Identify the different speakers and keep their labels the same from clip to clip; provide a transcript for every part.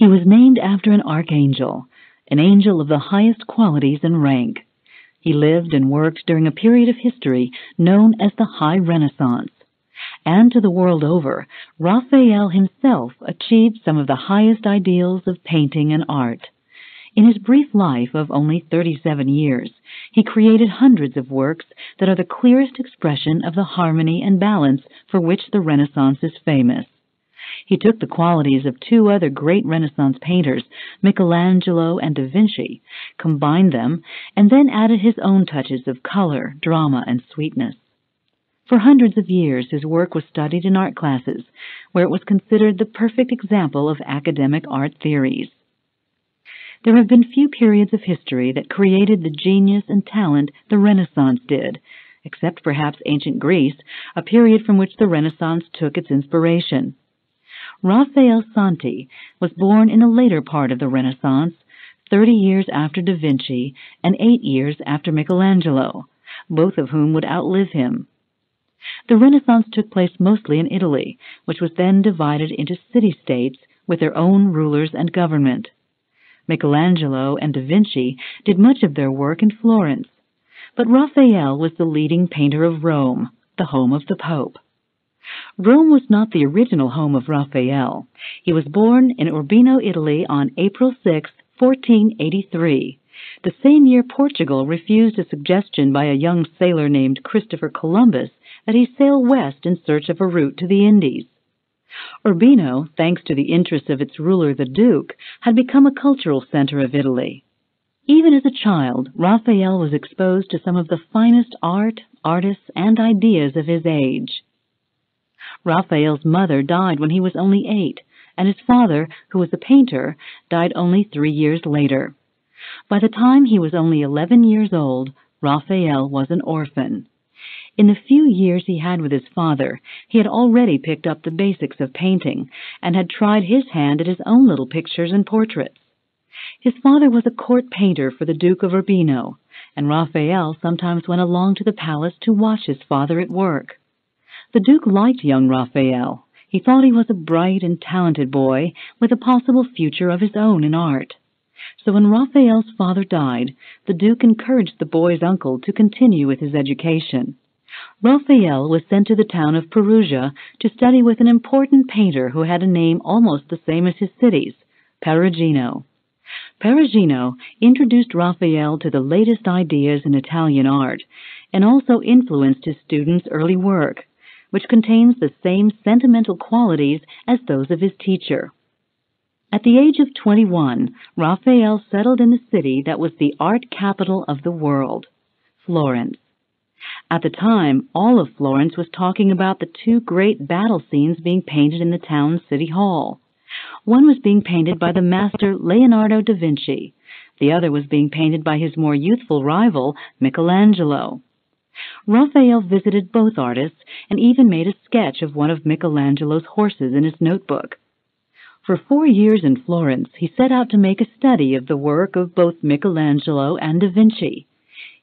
Speaker 1: He was named after an archangel, an angel of the highest qualities and rank. He lived and worked during a period of history known as the High Renaissance. And to the world over, Raphael himself achieved some of the highest ideals of painting and art. In his brief life of only 37 years, he created hundreds of works that are the clearest expression of the harmony and balance for which the Renaissance is famous. He took the qualities of two other great Renaissance painters, Michelangelo and Da Vinci, combined them, and then added his own touches of color, drama, and sweetness. For hundreds of years, his work was studied in art classes, where it was considered the perfect example of academic art theories. There have been few periods of history that created the genius and talent the Renaissance did, except perhaps ancient Greece, a period from which the Renaissance took its inspiration. Raphael Santi was born in a later part of the Renaissance, 30 years after Da Vinci and 8 years after Michelangelo, both of whom would outlive him. The Renaissance took place mostly in Italy, which was then divided into city-states with their own rulers and government. Michelangelo and Da Vinci did much of their work in Florence, but Raphael was the leading painter of Rome, the home of the Pope. Rome was not the original home of Raphael. He was born in Urbino, Italy on April 6, 1483, the same year Portugal refused a suggestion by a young sailor named Christopher Columbus that he sail west in search of a route to the Indies. Urbino, thanks to the interest of its ruler the Duke, had become a cultural center of Italy. Even as a child, Raphael was exposed to some of the finest art, artists, and ideas of his age. Raphael's mother died when he was only 8, and his father, who was a painter, died only 3 years later. By the time he was only 11 years old, Raphael was an orphan. In the few years he had with his father, he had already picked up the basics of painting and had tried his hand at his own little pictures and portraits. His father was a court painter for the Duke of Urbino, and Raphael sometimes went along to the palace to watch his father at work. The Duke liked young Raphael. He thought he was a bright and talented boy with a possible future of his own in art. So when Raphael's father died, the Duke encouraged the boy's uncle to continue with his education. Raphael was sent to the town of Perugia to study with an important painter who had a name almost the same as his city's, Perugino. Perugino introduced Raphael to the latest ideas in Italian art and also influenced his students' early work, which contains the same sentimental qualities as those of his teacher. At the age of 21, Raphael settled in the city that was the art capital of the world, Florence. At the time, all of Florence was talking about the two great battle scenes being painted in the town's city hall. One was being painted by the master Leonardo da Vinci. The other was being painted by his more youthful rival, Michelangelo. Raphael visited both artists and even made a sketch of one of Michelangelo's horses in his notebook. For 4 years in Florence, he set out to make a study of the work of both Michelangelo and Da Vinci.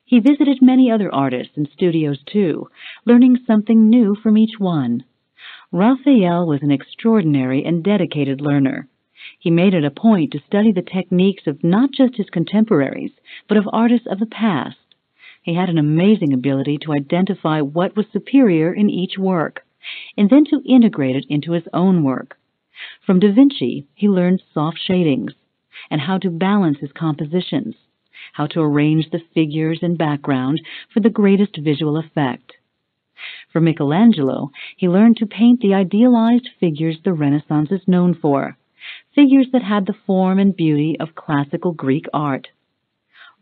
Speaker 1: He visited many other artists and studios too, learning something new from each one. Raphael was an extraordinary and dedicated learner. He made it a point to study the techniques of not just his contemporaries, but of artists of the past. He had an amazing ability to identify what was superior in each work, and then to integrate it into his own work. From Da Vinci, he learned soft shadings, and how to balance his compositions, how to arrange the figures and background for the greatest visual effect. From Michelangelo, he learned to paint the idealized figures the Renaissance is known for, figures that had the form and beauty of classical Greek art.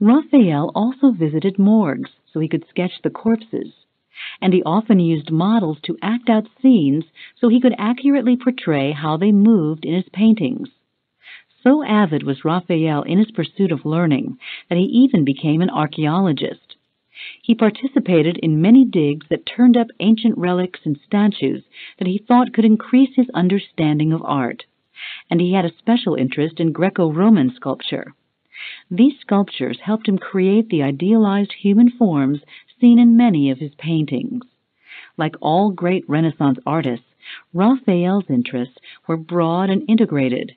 Speaker 1: Raphael also visited morgues so he could sketch the corpses, and he often used models to act out scenes so he could accurately portray how they moved in his paintings. So avid was Raphael in his pursuit of learning that he even became an archaeologist. He participated in many digs that turned up ancient relics and statues that he thought could increase his understanding of art, and he had a special interest in Greco-Roman sculpture. These sculptures helped him create the idealized human forms seen in many of his paintings. Like all great Renaissance artists, Raphael's interests were broad and integrated.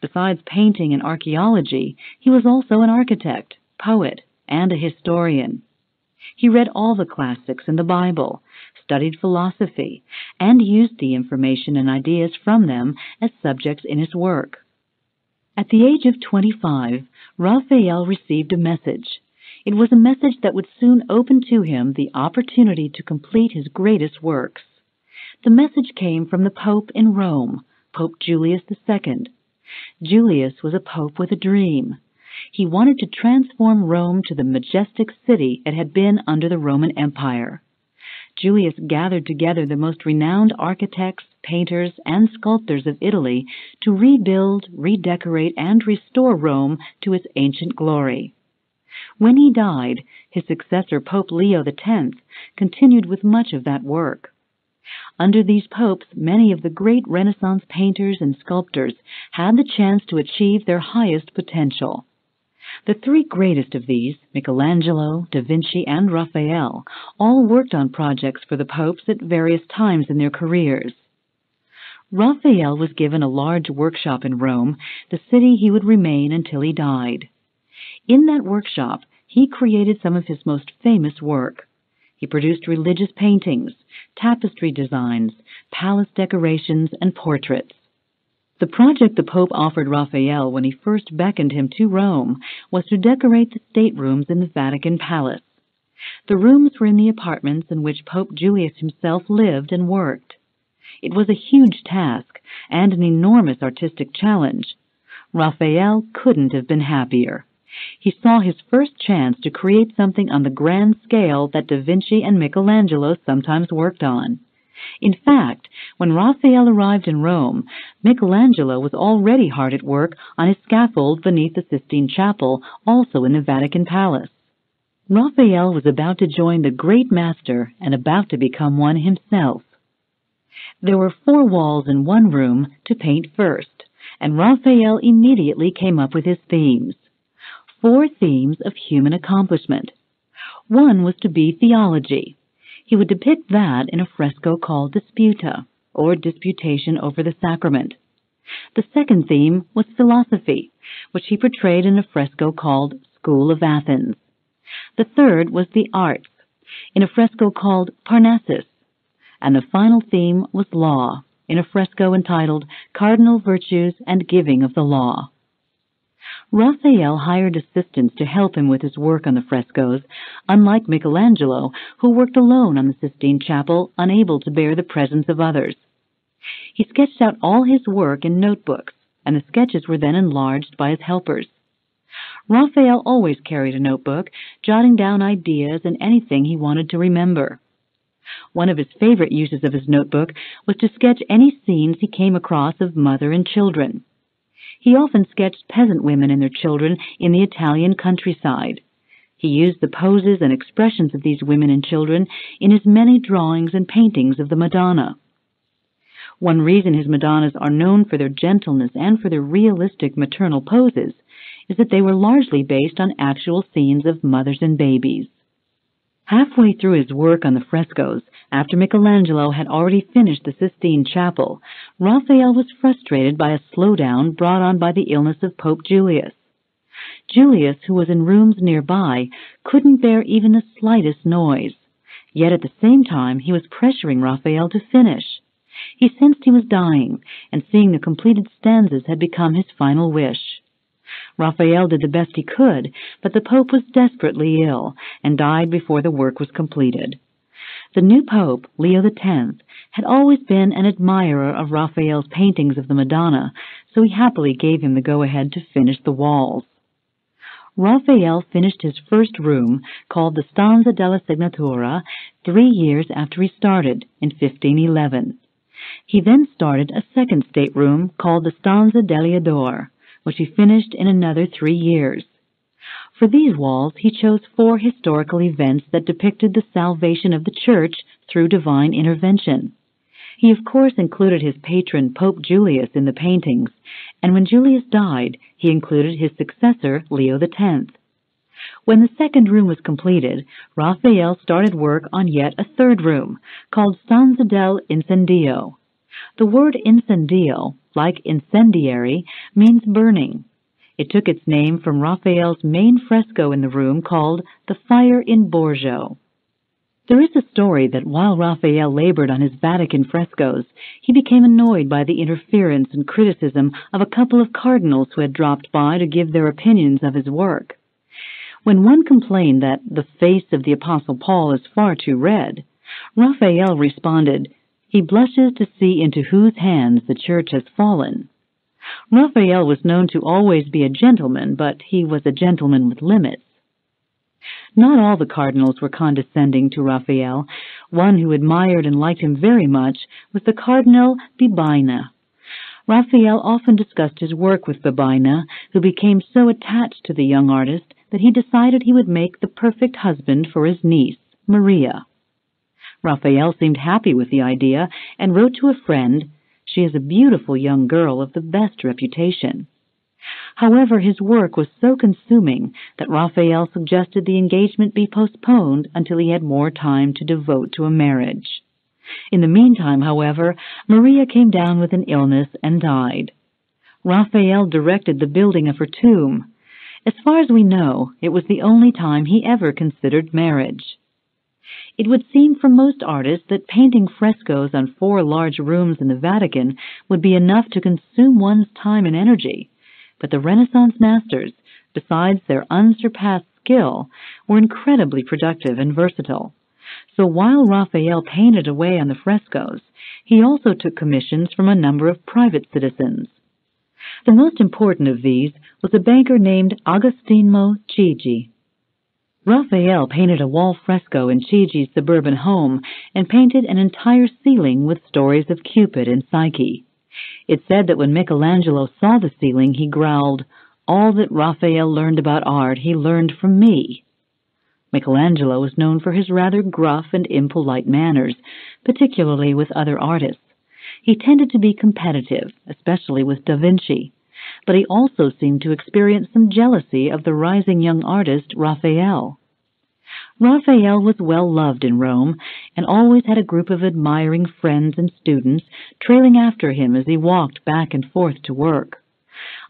Speaker 1: Besides painting and archaeology, he was also an architect, poet, and a historian. He read all the classics in the Bible, studied philosophy, and used the information and ideas from them as subjects in his work. At the age of 25, Raphael received a message. It was a message that would soon open to him the opportunity to complete his greatest works. The message came from the Pope in Rome, Pope Julius II. Julius was a pope with a dream. He wanted to transform Rome to the majestic city it had been under the Roman Empire. Julius gathered together the most renowned architects, painters, and sculptors of Italy to rebuild, redecorate, and restore Rome to its ancient glory. When he died, his successor, Pope Leo X, continued with much of that work. Under these popes, many of the great Renaissance painters and sculptors had the chance to achieve their highest potential. The three greatest of these, Michelangelo, Da Vinci, and Raphael, all worked on projects for the popes at various times in their careers. Raphael was given a large workshop in Rome, the city he would remain until he died. In that workshop, he created some of his most famous work. He produced religious paintings, tapestry designs, palace decorations, and portraits. The project the Pope offered Raphael when he first beckoned him to Rome was to decorate the staterooms in the Vatican Palace. The rooms were in the apartments in which Pope Julius himself lived and worked. It was a huge task and an enormous artistic challenge. Raphael couldn't have been happier. He saw his first chance to create something on the grand scale that Da Vinci and Michelangelo sometimes worked on. In fact, when Raphael arrived in Rome, Michelangelo was already hard at work on his scaffold beneath the Sistine Chapel, also in the Vatican Palace. Raphael was about to join the great master and about to become one himself. There were 4 walls in one room to paint first, and Raphael immediately came up with his themes. 4 themes of human accomplishment. One was to be theology. He would depict that in a fresco called Disputa, or Disputation over the Sacrament. The second theme was philosophy, which he portrayed in a fresco called School of Athens. The third was the arts, in a fresco called Parnassus. And the final theme was law, in a fresco entitled Cardinal Virtues and Giving of the Law. Raphael hired assistants to help him with his work on the frescoes, unlike Michelangelo, who worked alone on the Sistine Chapel, unable to bear the presence of others. He sketched out all his work in notebooks, and the sketches were then enlarged by his helpers. Raphael always carried a notebook, jotting down ideas and anything he wanted to remember. One of his favorite uses of his notebook was to sketch any scenes he came across of mother and children. He often sketched peasant women and their children in the Italian countryside. He used the poses and expressions of these women and children in his many drawings and paintings of the Madonna. One reason his Madonnas are known for their gentleness and for their realistic maternal poses is that they were largely based on actual scenes of mothers and babies. Halfway through his work on the frescoes, after Michelangelo had already finished the Sistine Chapel, Raphael was frustrated by a slowdown brought on by the illness of Pope Julius. Julius, who was in rooms nearby, couldn't bear even the slightest noise. Yet at the same time, he was pressuring Raphael to finish. He sensed he was dying, and seeing the completed stanzas had become his final wish. Raphael did the best he could, but the Pope was desperately ill and died before the work was completed. The new Pope, Leo X, had always been an admirer of Raphael's paintings of the Madonna, so he happily gave him the go-ahead to finish the walls. Raphael finished his first room, called the Stanza della Signatura, 3 years after he started, in 1511. He then started a second stateroom called the Stanza degli Ador, which he finished in another 3 years. For these walls, he chose 4 historical events that depicted the salvation of the Church through divine intervention. He, of course, included his patron, Pope Julius, in the paintings, and when Julius died, he included his successor, Leo X. When the second room was completed, Raphael started work on yet a third room, called Stanza del Incendio. The word incendio, like incendiary, means burning. It took its name from Raphael's main fresco in the room called The Fire in Borgo. There is a story that while Raphael labored on his Vatican frescoes, he became annoyed by the interference and criticism of a couple of cardinals who had dropped by to give their opinions of his work. When one complained that the face of the Apostle Paul is far too red, Raphael responded, "He blushes to see into whose hands the church has fallen." Raphael was known to always be a gentleman, but he was a gentleman with limits. Not all the cardinals were condescending to Raphael. One who admired and liked him very much was the Cardinal Bibina. Raphael often discussed his work with Bibina, who became so attached to the young artist that he decided he would make the perfect husband for his niece, Maria. Raphael seemed happy with the idea and wrote to a friend, "She is a beautiful young girl of the best reputation." However, his work was so consuming that Raphael suggested the engagement be postponed until he had more time to devote to a marriage. In the meantime, however, Maria came down with an illness and died. Raphael directed the building of her tomb. As far as we know, it was the only time he ever considered marriage. It would seem for most artists that painting frescoes on 4 large rooms in the Vatican would be enough to consume one's time and energy. But the Renaissance masters, besides their unsurpassed skill, were incredibly productive and versatile. So while Raphael painted away on the frescoes, he also took commissions from a number of private citizens. The most important of these was a banker named Agostino Chigi. Raphael painted a wall fresco in Chigi's suburban home and painted an entire ceiling with stories of Cupid and Psyche. It's said that when Michelangelo saw the ceiling, he growled, "All that Raphael learned about art, he learned from me." Michelangelo was known for his rather gruff and impolite manners, particularly with other artists. He tended to be competitive, especially with Da Vinci, but he also seemed to experience some jealousy of the rising young artist Raphael. Raphael was well loved in Rome and always had a group of admiring friends and students trailing after him as he walked back and forth to work.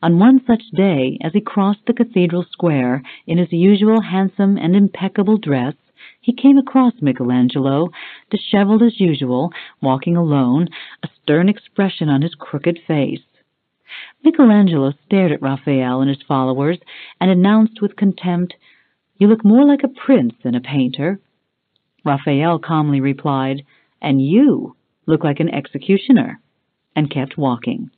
Speaker 1: On one such day, as he crossed the cathedral square in his usual handsome and impeccable dress, he came across Michelangelo, disheveled as usual, walking alone, a stern expression on his crooked face. Michelangelo stared at Raphael and his followers and announced with contempt, "You look more like a prince than a painter." Raphael calmly replied, "And you look like an executioner," and kept walking.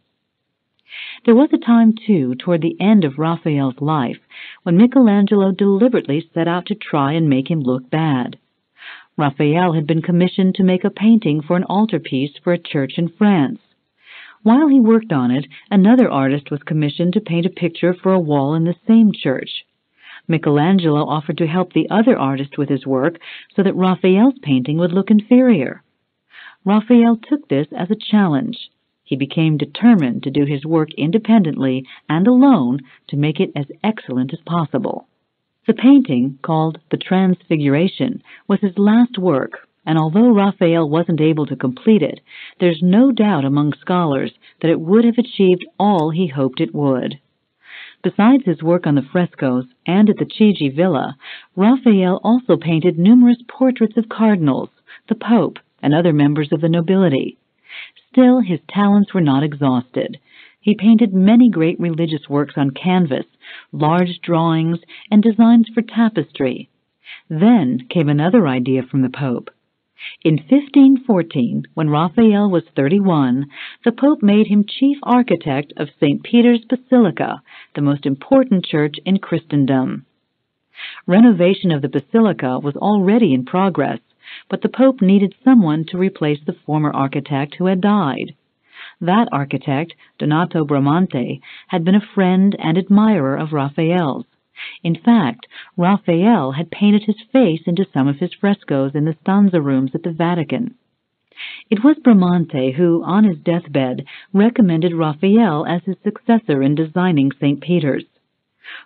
Speaker 1: There was a time, too, toward the end of Raphael's life, when Michelangelo deliberately set out to try and make him look bad. Raphael had been commissioned to make a painting for an altarpiece for a church in France. While he worked on it, another artist was commissioned to paint a picture for a wall in the same church. Michelangelo offered to help the other artist with his work so that Raphael's painting would look inferior. Raphael took this as a challenge. He became determined to do his work independently and alone to make it as excellent as possible. The painting, called The Transfiguration, was his last work, and although Raphael wasn't able to complete it, there's no doubt among scholars that it would have achieved all he hoped it would. Besides his work on the frescoes and at the Chigi Villa, Raphael also painted numerous portraits of cardinals, the Pope, and other members of the nobility. Still, his talents were not exhausted. He painted many great religious works on canvas, large drawings, and designs for tapestry. Then came another idea from the Pope. In 1514, when Raphael was 31, the Pope made him chief architect of St. Peter's Basilica, the most important church in Christendom. Renovation of the basilica was already in progress, but the Pope needed someone to replace the former architect who had died. That architect, Donato Bramante, had been a friend and admirer of Raphael's. In fact, Raphael had painted his face into some of his frescoes in the stanza rooms at the Vatican. It was Bramante who, on his deathbed, recommended Raphael as his successor in designing St. Peter's.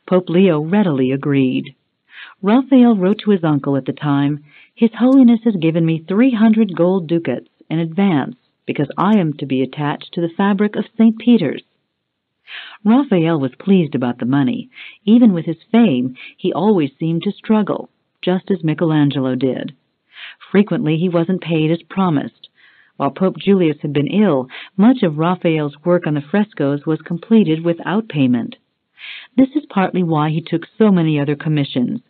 Speaker 1: Pope Leo readily agreed. Raphael wrote to his uncle at the time, "His Holiness has given me 300 gold ducats in advance because I am to be attached to the fabric of St. Peter's." Raphael was pleased about the money. Even with his fame, he always seemed to struggle, just as Michelangelo did. Frequently he wasn't paid as promised. While Pope Julius had been ill, much of Raphael's work on the frescoes was completed without payment. This is partly why he took so many other commissions.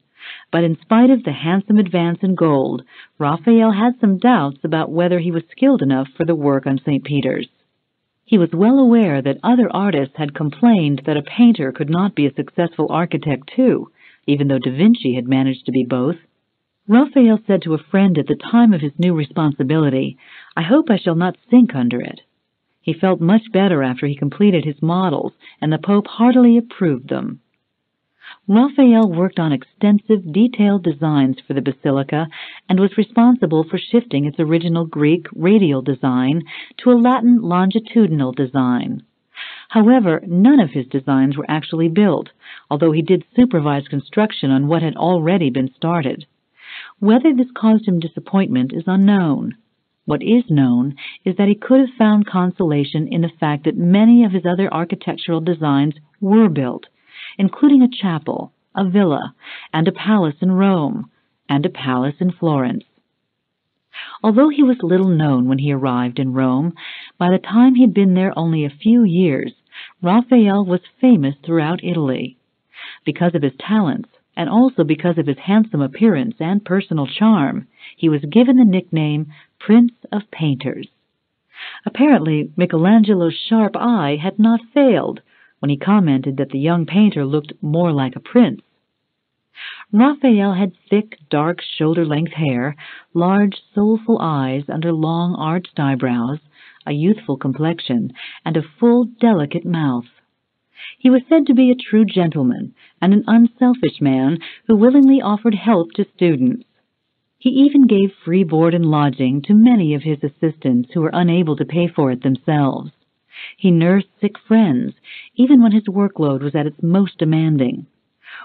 Speaker 1: But in spite of the handsome advance in gold, Raphael had some doubts about whether he was skilled enough for the work on St. Peter's. He was well aware that other artists had complained that a painter could not be a successful architect too, even though Da Vinci had managed to be both. Raphael said to a friend at the time of his new responsibility, "I hope I shall not sink under it." He felt much better after he completed his models, and the Pope heartily approved them. Raphael worked on extensive, detailed designs for the basilica and was responsible for shifting its original Greek radial design to a Latin longitudinal design. However, none of his designs were actually built, although he did supervise construction on what had already been started. Whether this caused him disappointment is unknown. What is known is that he could have found consolation in the fact that many of his other architectural designs were built, including a chapel, a villa, and a palace in Rome, and a palace in Florence. Although he was little known when he arrived in Rome, by the time he'd been there only a few years, Raphael was famous throughout Italy. Because of his talents, and also because of his handsome appearance and personal charm, he was given the nickname Prince of Painters. Apparently, Michelangelo's sharp eye had not failed when he commented that the young painter looked more like a prince. Raphael had thick, dark, shoulder-length hair, large, soulful eyes under long, arched eyebrows, a youthful complexion, and a full, delicate mouth. He was said to be a true gentleman and an unselfish man who willingly offered help to students. He even gave free board and lodging to many of his assistants who were unable to pay for it themselves. He nursed sick friends, even when his workload was at its most demanding.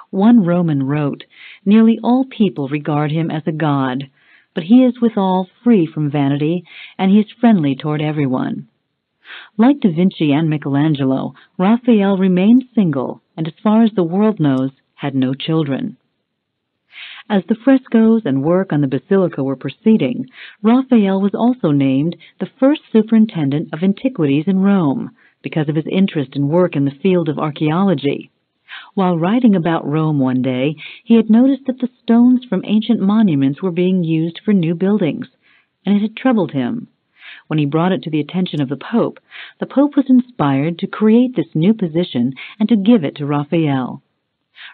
Speaker 1: One Roman wrote, "Nearly all people regard him as a god, but he is withal free from vanity, and he is friendly toward everyone." Like Da Vinci and Michelangelo, Raphael remained single, and as far as the world knows, had no children. As the frescoes and work on the basilica were proceeding, Raphael was also named the first superintendent of antiquities in Rome, because of his interest and work in the field of archaeology. While riding about Rome one day, he had noticed that the stones from ancient monuments were being used for new buildings, and it had troubled him. When he brought it to the attention of the Pope was inspired to create this new position and to give it to Raphael.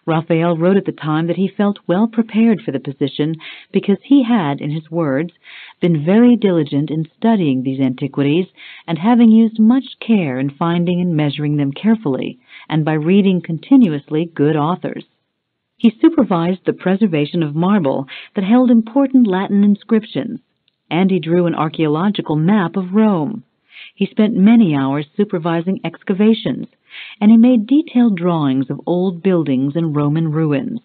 Speaker 1: Raphael wrote at the time that he felt well prepared for the position because he had, in his words, been very diligent in studying these antiquities and having used much care in finding and measuring them carefully, and by reading continuously good authors. He supervised the preservation of marble that held important Latin inscriptions, and he drew an archaeological map of Rome. He spent many hours supervising excavations, and he made detailed drawings of old buildings and Roman ruins.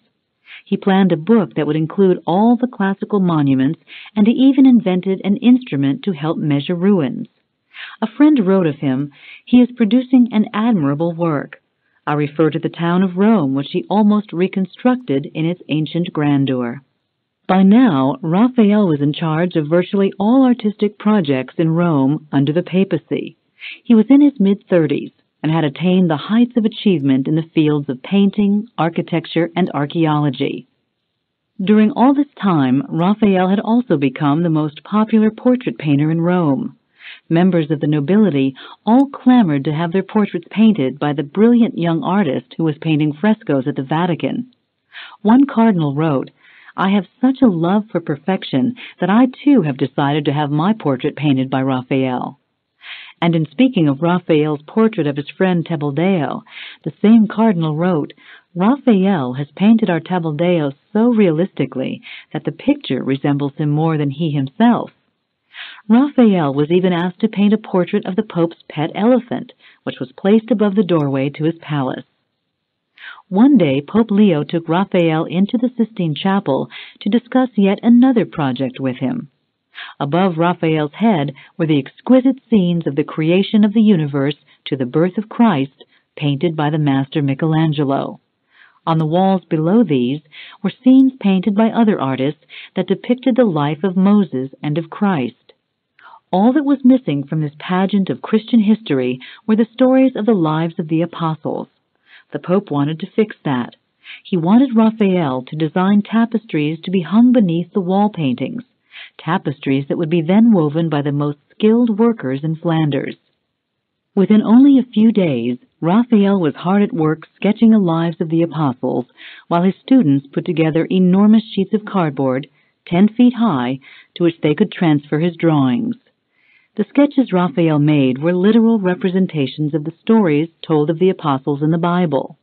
Speaker 1: He planned a book that would include all the classical monuments, and he even invented an instrument to help measure ruins. A friend wrote of him, "He is producing an admirable work. I refer to the town of Rome, which he almost reconstructed in its ancient grandeur." By now, Raphael was in charge of virtually all artistic projects in Rome under the papacy. He was in his mid-30s and had attained the heights of achievement in the fields of painting, architecture, and archaeology. During all this time, Raphael had also become the most popular portrait painter in Rome. Members of the nobility all clamored to have their portraits painted by the brilliant young artist who was painting frescoes at the Vatican. One cardinal wrote, "I have such a love for perfection that I too have decided to have my portrait painted by Raphael." And in speaking of Raphael's portrait of his friend Tabildeo, the same cardinal wrote, "Raphael has painted our Tabildeo so realistically that the picture resembles him more than he himself." Raphael was even asked to paint a portrait of the Pope's pet elephant, which was placed above the doorway to his palace. One day, Pope Leo took Raphael into the Sistine Chapel to discuss yet another project with him. Above Raphael's head were the exquisite scenes of the creation of the universe to the birth of Christ, painted by the master Michelangelo. On the walls below these were scenes painted by other artists that depicted the life of Moses and of Christ. All that was missing from this pageant of Christian history were the stories of the lives of the apostles. The Pope wanted to fix that. He wanted Raphael to design tapestries to be hung beneath the wall paintings, tapestries that would be then woven by the most skilled workers in Flanders. Within only a few days, Raphael was hard at work sketching the lives of the apostles, while his students put together enormous sheets of cardboard, 10 feet high, to which they could transfer his drawings. The sketches Raphael made were literal representations of the stories told of the apostles in the Bible.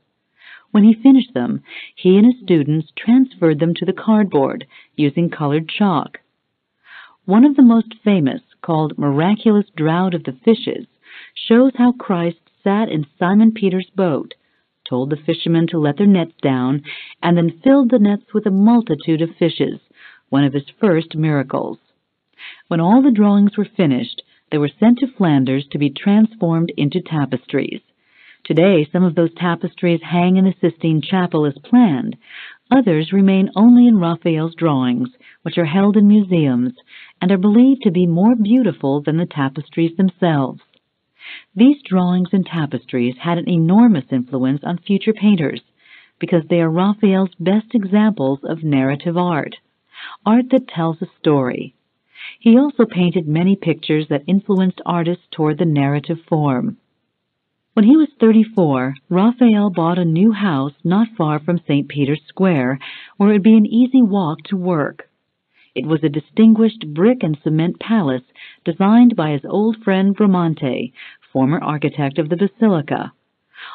Speaker 1: When he finished them, he and his students transferred them to the cardboard using colored chalk. One of the most famous, called Miraculous Draught of the Fishes, shows how Christ sat in Simon Peter's boat, told the fishermen to let their nets down, and then filled the nets with a multitude of fishes, one of his first miracles. When all the drawings were finished, they were sent to Flanders to be transformed into tapestries. Today, some of those tapestries hang in the Sistine Chapel as planned. Others remain only in Raphael's drawings, which are held in museums and are believed to be more beautiful than the tapestries themselves. These drawings and tapestries had an enormous influence on future painters because they are Raphael's best examples of narrative art that tells a story. He also painted many pictures that influenced artists toward the narrative form. When he was 34, Raphael bought a new house not far from St. Peter's Square, where it would be an easy walk to work. It was a distinguished brick and cement palace designed by his old friend Bramante, former architect of the Basilica.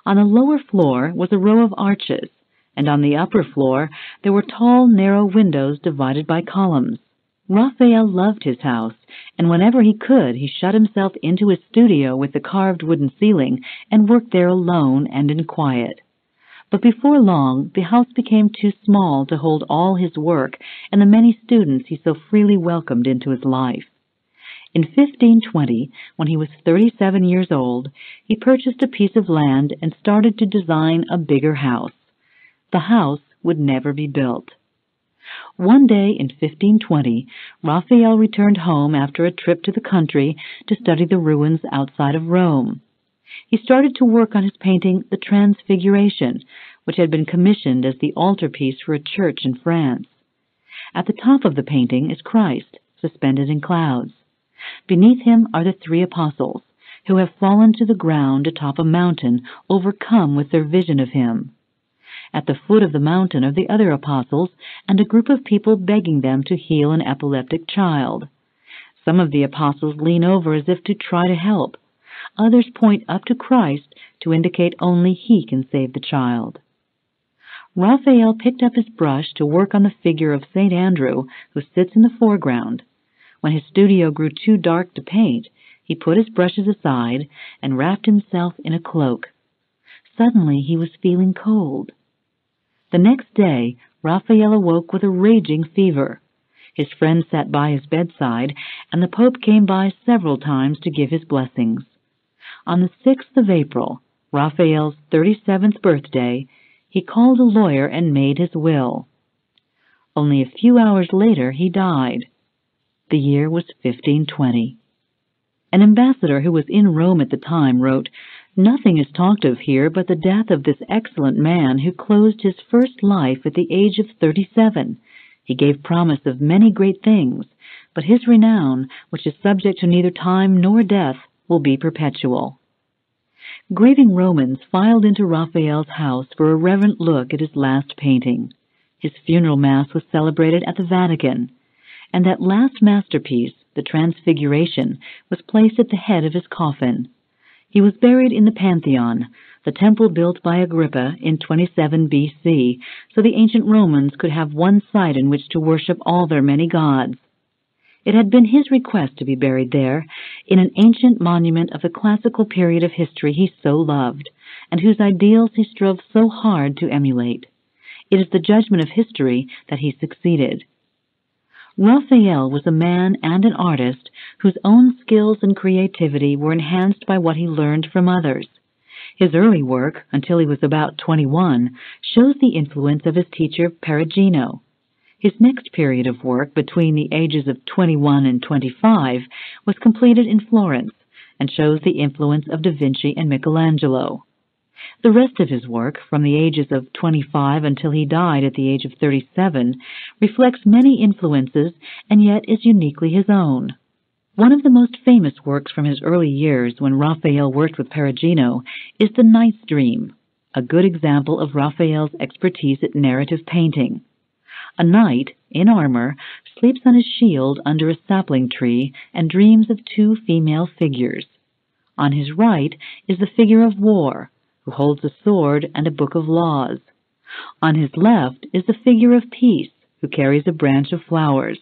Speaker 1: On the lower floor was a row of arches, and on the upper floor there were tall, narrow windows divided by columns. Raphael loved his house, and whenever he could, he shut himself into his studio with the carved wooden ceiling and worked there alone and in quiet. But before long, the house became too small to hold all his work and the many students he so freely welcomed into his life. In 1520, when he was 37 years old, he purchased a piece of land and started to design a bigger house. The house would never be built. One day in 1520, Raphael returned home after a trip to the country to study the ruins outside of Rome. He started to work on his painting The Transfiguration, which had been commissioned as the altarpiece for a church in France. At the top of the painting is Christ, suspended in clouds. Beneath him are the 3 apostles, who have fallen to the ground atop a mountain, overcome with their vision of him. At the foot of the mountain are the other apostles and a group of people begging them to heal an epileptic child. Some of the apostles lean over as if to try to help. Others point up to Christ to indicate only he can save the child. Raphael picked up his brush to work on the figure of St. Andrew, who sits in the foreground. When his studio grew too dark to paint, he put his brushes aside and wrapped himself in a cloak. Suddenly he was feeling cold. The next day, Raphael awoke with a raging fever. His friends sat by his bedside, and the Pope came by several times to give his blessings. On the 6th of April, Raphael's 37th birthday, he called a lawyer and made his will. Only a few hours later he died. The year was 1520. An ambassador who was in Rome at the time wrote, "Nothing is talked of here but the death of this excellent man who closed his first life at the age of 37. He gave promise of many great things, but his renown, which is subject to neither time nor death, will be perpetual." Grieving Romans filed into Raphael's house for a reverent look at his last painting. His funeral mass was celebrated at the Vatican, and that last masterpiece, The Transfiguration, was placed at the head of his coffin. He was buried in the Pantheon, the temple built by Agrippa in 27 B.C., so the ancient Romans could have one site in which to worship all their many gods. It had been his request to be buried there, in an ancient monument of the classical period of history he so loved, and whose ideals he strove so hard to emulate. It is the judgment of history that he succeeded. Raphael was a man and an artist whose own skills and creativity were enhanced by what he learned from others. His early work, until he was about 21, shows the influence of his teacher Perugino. His next period of work, between the ages of 21 and 25, was completed in Florence and shows the influence of Da Vinci and Michelangelo. The rest of his work, from the ages of 25 until he died at the age of 37, reflects many influences and yet is uniquely his own. One of the most famous works from his early years, when Raphael worked with Perugino, is The Knight's Dream, a good example of Raphael's expertise at narrative painting. A knight, in armor, sleeps on his shield under a sapling tree and dreams of two female figures. On his right is the figure of War, who holds a sword and a book of laws. On his left is the figure of Peace, who carries a branch of flowers.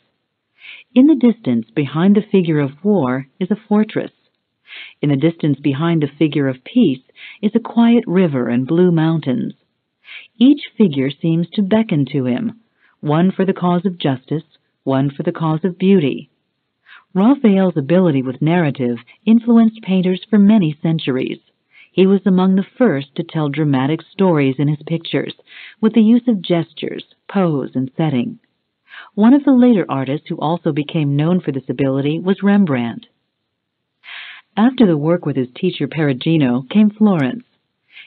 Speaker 1: In the distance behind the figure of War is a fortress. In the distance behind the figure of Peace is a quiet river and blue mountains. Each figure seems to beckon to him, one for the cause of justice, one for the cause of beauty. Raphael's ability with narrative influenced painters for many centuries. He was among the first to tell dramatic stories in his pictures, with the use of gestures, pose, and setting. One of the later artists who also became known for this ability was Rembrandt. After the work with his teacher Perugino came Florence.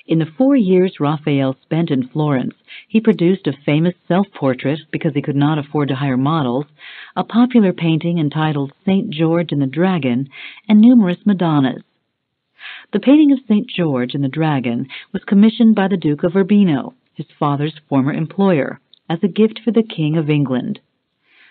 Speaker 1: In the 4 years Raphael spent in Florence, he produced a famous self-portrait because he could not afford to hire models, a popular painting entitled St. George and the Dragon, and numerous Madonnas. The painting of St. George and the Dragon was commissioned by the Duke of Urbino, his father's former employer, as a gift for the King of England.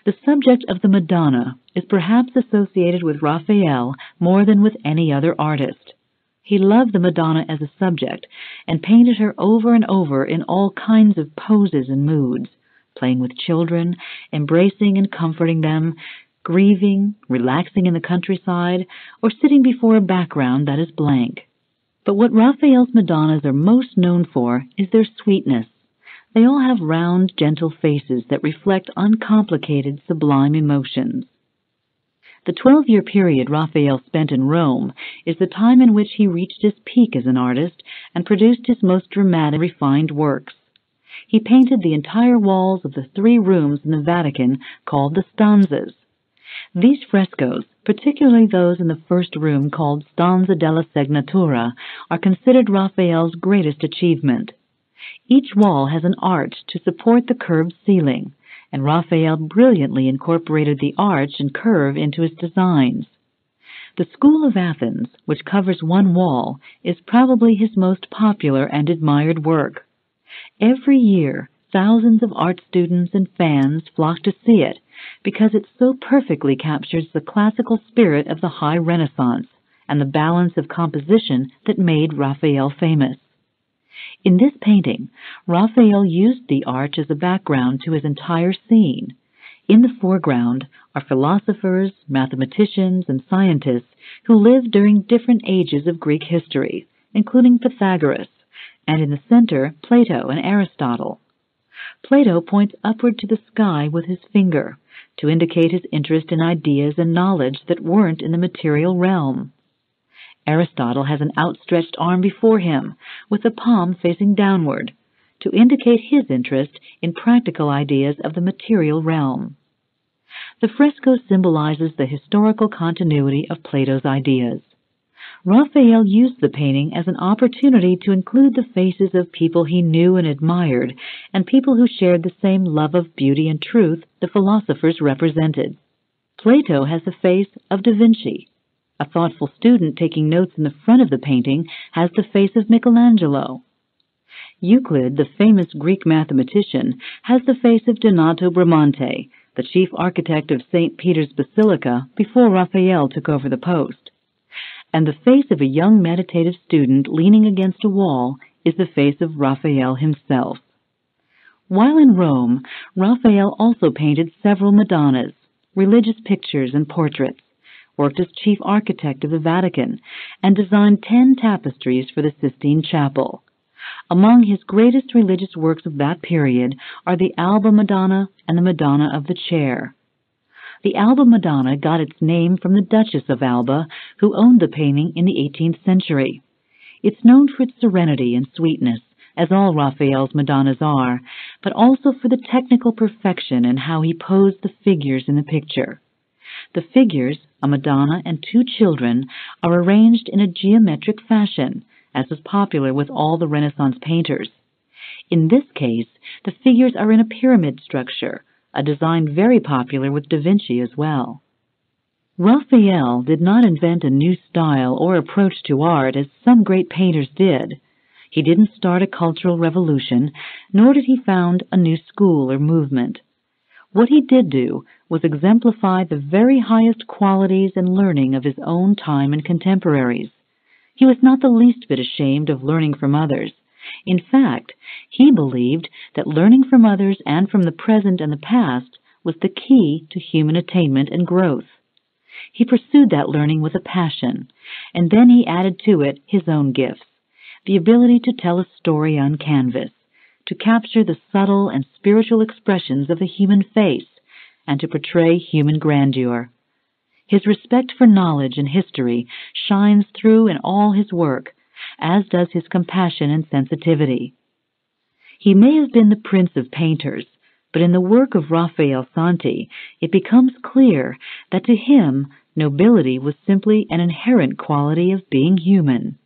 Speaker 1: The subject of the Madonna is perhaps associated with Raphael more than with any other artist. He loved the Madonna as a subject and painted her over and over in all kinds of poses and moods, playing with children, embracing and comforting them, grieving, relaxing in the countryside, or sitting before a background that is blank. But what Raphael's Madonnas are most known for is their sweetness. They all have round, gentle faces that reflect uncomplicated, sublime emotions. The 12-year period Raphael spent in Rome is the time in which he reached his peak as an artist and produced his most dramatic, refined works. He painted the entire walls of the 3 rooms in the Vatican called the stanzas. These frescoes, particularly those in the first room called Stanza della Segnatura, are considered Raphael's greatest achievement. Each wall has an arch to support the curved ceiling, and Raphael brilliantly incorporated the arch and curve into his designs. The School of Athens, which covers one wall, is probably his most popular and admired work. Every year, thousands of art students and fans flock to see it because it so perfectly captures the classical spirit of the High Renaissance and the balance of composition that made Raphael famous. In this painting, Raphael used the arch as a background to his entire scene. In the foreground are philosophers, mathematicians, and scientists who lived during different ages of Greek history, including Pythagoras, and in the center, Plato and Aristotle. Plato points upward to the sky with his finger to indicate his interest in ideas and knowledge that weren't in the material realm. Aristotle has an outstretched arm before him, with the palm facing downward, to indicate his interest in practical ideas of the material realm. The fresco symbolizes the historical continuity of Plato's ideas. Raphael used the painting as an opportunity to include the faces of people he knew and admired, and people who shared the same love of beauty and truth the philosophers represented. Plato has the face of Da Vinci. A thoughtful student taking notes in the front of the painting has the face of Michelangelo. Euclid, the famous Greek mathematician, has the face of Donato Bramante, the chief architect of St. Peter's Basilica before Raphael took over the post. And the face of a young meditative student leaning against a wall is the face of Raphael himself. While in Rome, Raphael also painted several Madonnas, religious pictures, and portraits, worked as chief architect of the Vatican, and designed 10 tapestries for the Sistine Chapel. Among his greatest religious works of that period are the Alba Madonna and the Madonna of the Chair. The Alba Madonna got its name from the Duchess of Alba, who owned the painting in the 18th century. It's known for its serenity and sweetness, as all Raphael's Madonnas are, but also for the technical perfection in how he posed the figures in the picture. The figures, a Madonna and two children, are arranged in a geometric fashion, as was popular with all the Renaissance painters. In this case, the figures are in a pyramid structure, a design very popular with Da Vinci as well. Raphael did not invent a new style or approach to art as some great painters did. He didn't start a cultural revolution, nor did he found a new school or movement. What he did do was exemplify the very highest qualities and learning of his own time and contemporaries. He was not the least bit ashamed of learning from others. In fact, he believed that learning from others and from the present and the past was the key to human attainment and growth. He pursued that learning with a passion, and then he added to it his own gifts, the ability to tell a story on canvas, to capture the subtle and spiritual expressions of the human face, and to portray human grandeur. His respect for knowledge and history shines through in all his work, as does his compassion and sensitivity. He may have been the prince of painters, but in the work of Raphael Santi, it becomes clear that to him nobility was simply an inherent quality of being human.